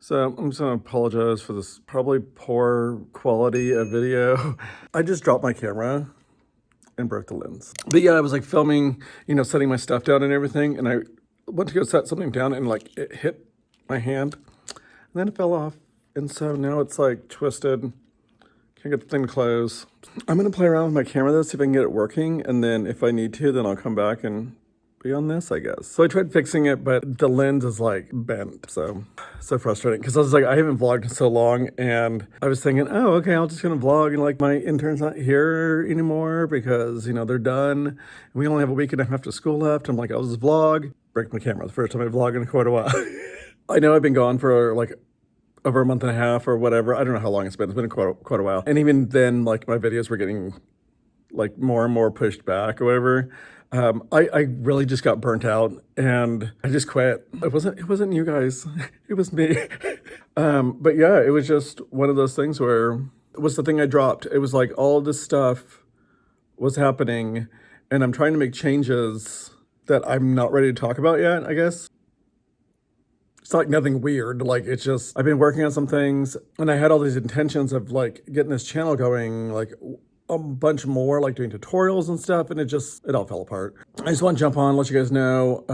So I'm just gonna apologize for this probably poor quality of video. I just dropped my camera and broke the lens. But yeah, I was like filming, setting my stuff down and everything, and I went to go set something down and like it hit my hand, and then it fell off. And so now it's like twisted. Can't get the thing to close. I'm gonna play around with my camera though, see if I can get it working, and then if I need to, then I'll come back and be on this, I guess. So I tried fixing it, but the lens is like bent. So frustrating because I was like, I haven't vlogged in so long, and I was thinking, oh, okay, I'll just gonna vlog, and like my intern's not here anymore because they're done. And we only have a week and a half to school left. I'm like, I'll just vlog. Break my camera. The first time I vlogged in quite a while. I know I've been gone for like over a month and a half or whatever. I don't know how long it's been. It's been quite a while. And even then, like my videos were getting like more and more pushed back or whatever. I really just got burnt out and I just quit. It wasn't you guys, it was me. But yeah, it was just one of those things where it was the thing I dropped. It was like all this stuff was happening and I'm trying to make changes that I'm not ready to talk about yet, I guess. It's not like nothing weird. Like it's just, I've been working on some things and I had all these intentions of like getting this channel going, like a bunch more, like doing tutorials and stuff, and it all fell apart. I just want to jump on, let you guys know.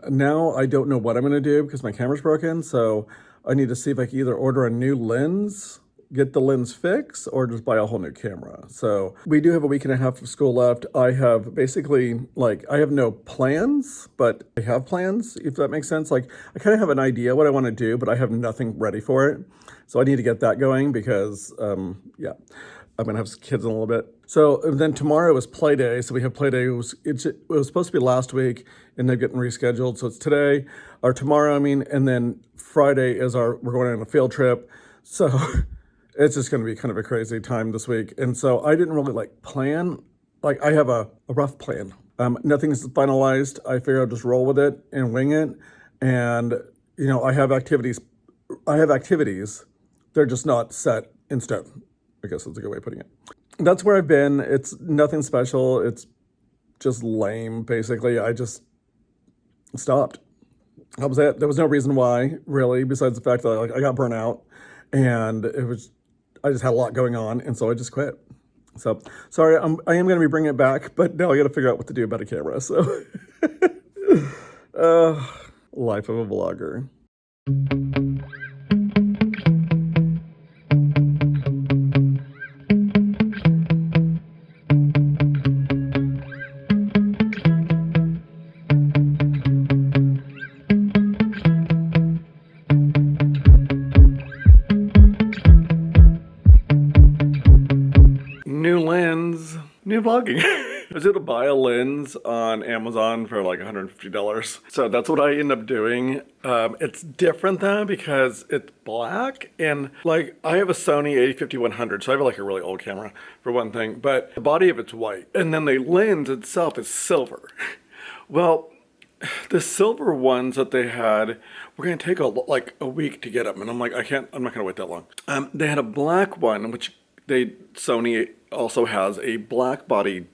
Now I don't know what I'm gonna do because my camera's broken, so I need to see if I can either order a new lens, get the lens fixed, or just buy a whole new camera. So we do have a week and a half of school left. I have basically, like, I have no plans, but I have plans, if that makes sense. Like, I kind of have an idea what I want to do, but I have nothing ready for it. So I need to get that going because, yeah. I'm gonna have kids in a little bit. So then tomorrow was play day. So we have play day. It was supposed to be last week and they're getting rescheduled. So it's today or tomorrow, I mean, and then Friday is we're going on a field trip. So it's just gonna be kind of a crazy time this week. And so I didn't really like plan. Like I have a rough plan. Nothing's finalized. I figure I'll just roll with it and wing it. And I have activities. They're just not set in stone. I guess that's a good way of putting it. That's where I've been. It's nothing special. It's just lame, basically. I just stopped. That was it. There was no reason why, really, besides the fact that I got burnt out. And I just had a lot going on, and so I just quit. So, sorry, I am going to be bringing it back, but now I got to figure out what to do about a camera, so. Life of a vlogger. New vlogging. I was able to buy a lens on Amazon for like $150. So that's what I end up doing. It's different though because it's black and like I have a Sony 8050-100, so I have like a really old camera for one thing, but the body of it's white and then the lens itself is silver. Well, the silver ones that they had, we're gonna take like a week to get them, and I'm like, I'm not gonna wait that long. They had a black one, which Sony also has a black body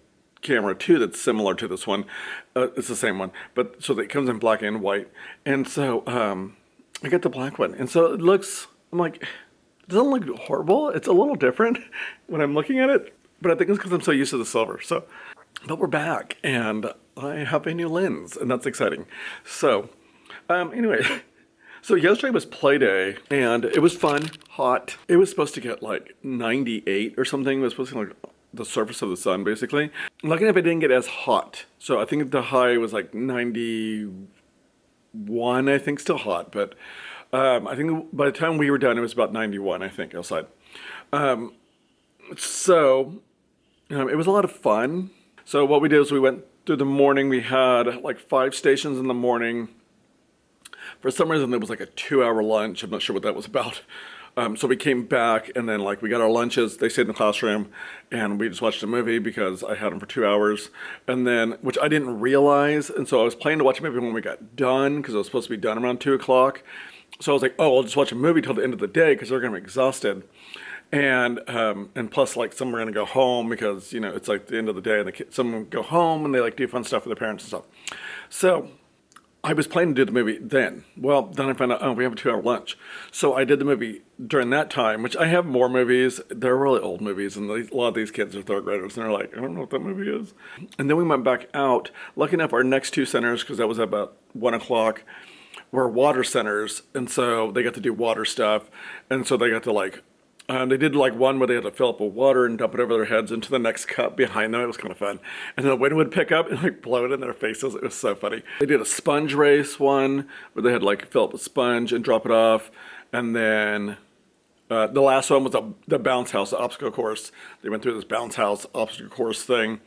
camera too that's similar to this one. It's the same one, but so it comes in black and white. And so I got the black one, and so I'm like, it doesn't look horrible. It's a little different when I'm looking at it, but I think it's because I'm so used to the silver. So, but we're back, and I have a new lens, and that's exciting. So, anyway. So yesterday was play day, and it was fun, hot. It was supposed to get like 98 or something. It was supposed to be like the surface of the sun, basically. Lucky enough, it didn't get as hot. So I think the high was like 91, I think, still hot. But I think by the time we were done, it was about 91, I think, outside. So it was a lot of fun. So what we did is we went through the morning. We had like 5 stations in the morning. For some reason, there was like a 2-hour lunch. I'm not sure what that was about. So we came back and then like we got our lunches. They stayed in the classroom and we just watched a movie because I had them for 2 hours. And then, which I didn't realize. And so I was planning to watch a movie when we got done because it was supposed to be done around 2 o'clock. So I was like, oh, I'll just watch a movie till the end of the day because they're going to be exhausted. And plus like some are going to go home because, it's like the end of the day and someone go home and they like do fun stuff with their parents and stuff. So I was planning to do the movie then. Well, then I found out, oh, we have a 2-hour lunch. So I did the movie during that time, which I have more movies. They're really old movies, and a lot of these kids are third graders, and they're like, I don't know what that movie is. And then we went back out. Lucky enough, our next 2 centers, because that was about 1 o'clock, were water centers, and so they got to do water stuff. And so they got to like, they did like one where they had to fill up with water and dump it over their heads into the next cup behind them. It was kind of fun. And then the wind would pick up and like blow it in their faces. It was so funny. They did a sponge race one where they had to like fill up a sponge and drop it off. And then the last one was the bounce house, the obstacle course. They went through this bounce house obstacle course thing.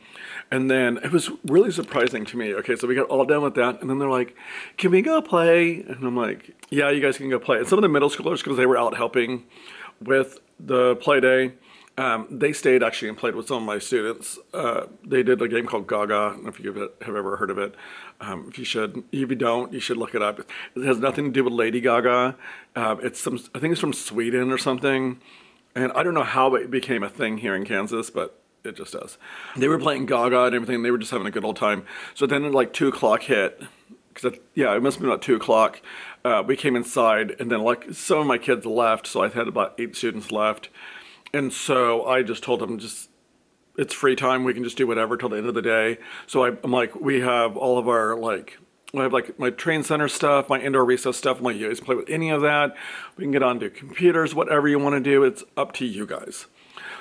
And then it was really surprising to me. Okay, so we got all done with that. And then they're like, can we go play? And I'm like, yeah, you guys can go play. And some of the middle schoolers, because they were out helping with the play day, they stayed actually and played with some of my students. They did a game called Gaga. I don't know if you have ever heard of it. If you don't, you should look it up. It has nothing to do with Lady Gaga. I think it's from Sweden or something. And I don't know how it became a thing here in Kansas, but it just does. They were playing Gaga and everything. They were just having a good old time. So then at like 2 o'clock hit, it must have been about 2 o'clock. We came inside, and then like some of my kids left, so I had about 8 students left. And so I just told them, it's free time. We can just do whatever till the end of the day. So I'm like, we have all of our I have like my train center stuff, my indoor recess stuff. I'm like, you guys play with any of that. We can get onto computers, whatever you want to do. It's up to you guys.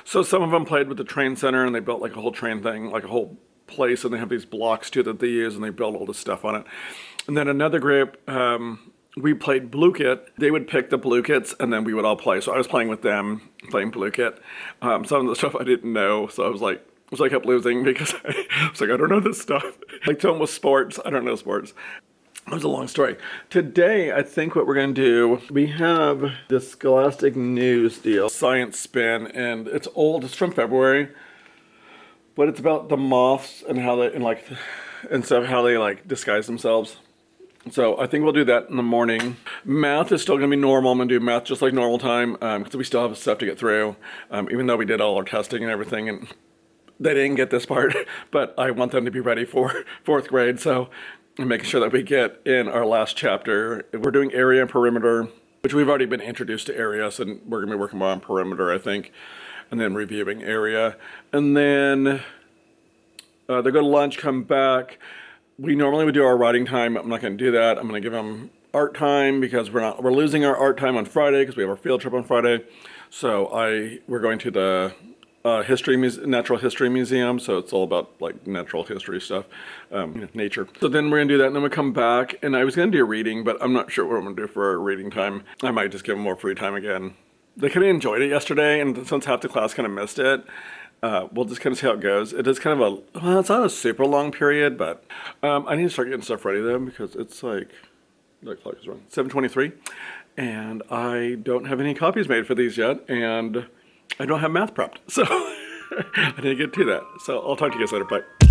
So some of them played with the train center, and they built like a whole train thing, like a whole place, and they have these blocks too that they use, and they build all this stuff on it. And then another group, we played Blue Kit. They would pick the Blue Kits, and then we would all play. So I was playing with them, playing Blue Kit. Some of the stuff I didn't know, so I was like, I kept losing because I was like, I don't know this stuff. Like telling with sports, I don't know sports. It was a long story. Today, I think what we're going to do, we have this Scholastic News deal, Science Spin, and it's old. It's from February, but it's about the moths and how they how they disguise themselves. So I think we'll do that in the morning. Math is still going to be normal. I'm going to do math just like normal time because we still have stuff to get through, even though we did all our testing and everything, and they didn't get this part, but I want them to be ready for 4th grade. So I'm making sure that we get in our last chapter. We're doing area and perimeter, which we've already been introduced to area, so we're going to be working more on perimeter, I think, and then reviewing area. And then they go to lunch, come back. We normally would do our writing time. I'm not going to do that. I'm going to give them art time because we're losing our art time on Friday because we have our field trip on Friday. So we're going to the Natural History Museum. So it's all about like natural history stuff, nature. So then we're going to do that, and then we come back. And I was going to do a reading, but I'm not sure what I'm going to do for our reading time. I might just give them more free time again. They kind of enjoyed it yesterday, and since half the class kind of missed it, we'll just kind of see how it goes. It is kind of it's not a super long period, but I need to start getting stuff ready though because it's like, the clock is wrong, 7:23, and I don't have any copies made for these yet, and I don't have math prepped, so I need to get to that. So I'll talk to you guys later, bye.